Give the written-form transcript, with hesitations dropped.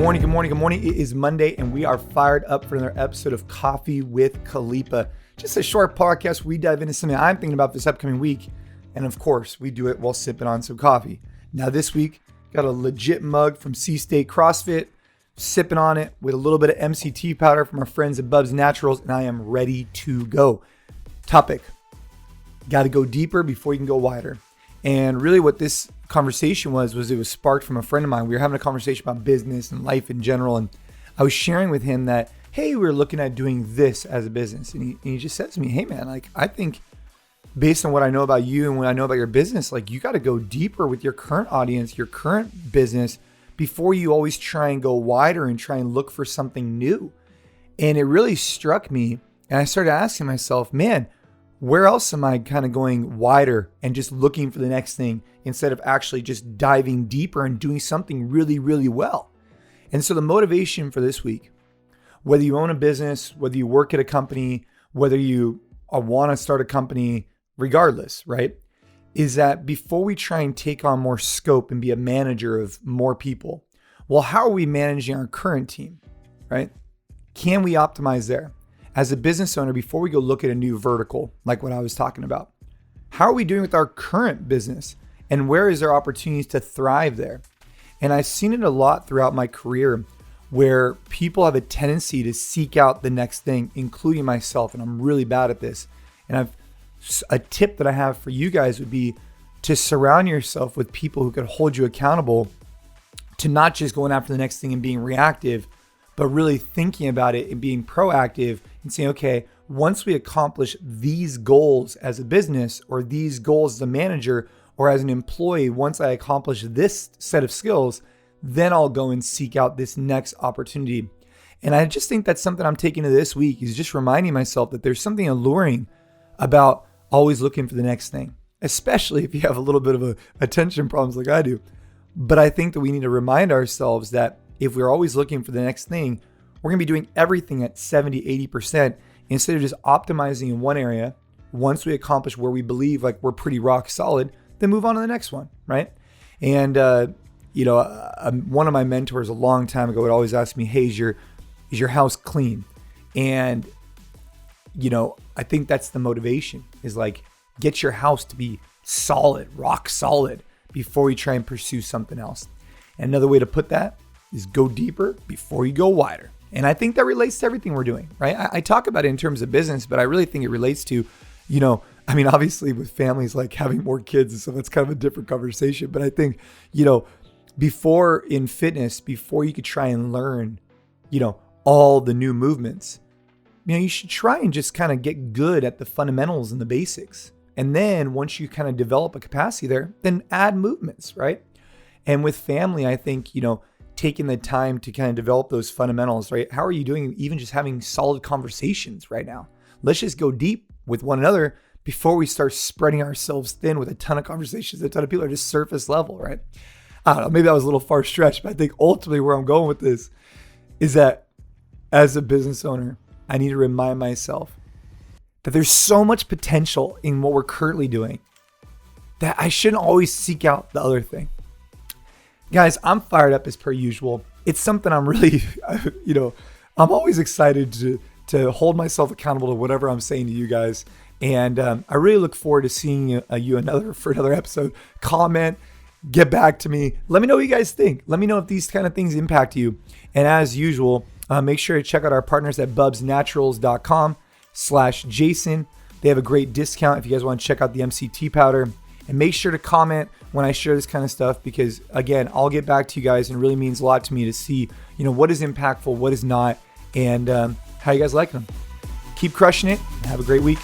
morning. It is Monday and we are fired up for another episode of Coffee with Khalipa. Just a short podcast. We dive into something I'm thinking about this upcoming week. And of course, we do it while sipping on some coffee. Now this week, got a legit mug from C-State CrossFit, sipping on it with a little bit of MCT powder from our friends at BUBS Naturals, and I am ready to go. Topic, got to go deeper before you can go wider. And really what this conversation was it was sparked from a friend of mine. We were having a conversation about business and life in general. And I was sharing with him that, hey, we're looking at doing this as a business. And he just said to me, hey man, like, I think based on what I know about you and what I know about your business, like you got to go deeper with your current audience, your current business, before you always try and go wider and try and look for something new. And it really struck me. And I started asking myself, man, where else am I kind of going wider and just looking for the next thing instead of actually just diving deeper and doing something really, really well? And so the motivation for this week, whether you own a business, whether you work at a company, whether you want to start a company, regardless, right, is that before we try and take on more scope and be a manager of more people, well, how are we managing our current team, right? Can we optimize there? As a business owner, before we go look at a new vertical, like what I was talking about, how are we doing with our current business and where is there opportunities to thrive there? And I've seen it a lot throughout my career where people have a tendency to seek out the next thing, including myself. And I'm really bad at this. And a tip that I have for you guys would be to surround yourself with people who can hold you accountable to not just going after the next thing and being reactive, but really thinking about it and being proactive and saying, okay, once we accomplish these goals as a business or these goals as a manager or as an employee, once I accomplish this set of skills, then I'll go and seek out this next opportunity. And I just think that's something I'm taking to this week is just reminding myself that there's something alluring about always looking for the next thing, especially if you have a little bit of attention problems like I do. But I think that we need to remind ourselves that if we're always looking for the next thing, we're going to be doing everything at 70, 80% instead of just optimizing in one area. Once we accomplish where we believe like we're pretty rock solid, then move on to the next one, right? And, one of my mentors a long time ago would always ask me, hey, is your house clean? And, I think that's the motivation is like, get your house to be solid, rock solid before you try and pursue something else. And another way to put that is go deeper before you go wider. And I think that relates to everything we're doing, right? I talk about it in terms of business, but I really think it relates to, obviously with families, like having more kids and stuff, that's kind of a different conversation. But I think, before in fitness, before you could try and learn, all the new movements, you should try and just kind of get good at the fundamentals and the basics. And then once you kind of develop a capacity there, then add movements, right? And with family, I think, taking the time to kind of develop those fundamentals, right? How are you doing even just having solid conversations right now? Let's just go deep with one another before we start spreading ourselves thin with a ton of conversations. A ton of people are just surface level, right? I don't know, maybe that was a little far stretched, but I think ultimately where I'm going with this is that as a business owner, I need to remind myself that there's so much potential in what we're currently doing that I shouldn't always seek out the other thing. Guys, I'm fired up as per usual. It's something I'm really, I'm always excited to hold myself accountable to whatever I'm saying to you guys. And I really look forward to seeing you for another episode. Comment, get back to me. Let me know what you guys think. Let me know if these kind of things impact you. And as usual, make sure to check out our partners at bubsnaturals.com/Jason. They have a great discount if you guys want to check out the MCT powder. And make sure to comment when I share this kind of stuff because, again, I'll get back to you guys and it really means a lot to me to see, what is impactful, what is not, and how you guys like them. Keep crushing it and have a great week.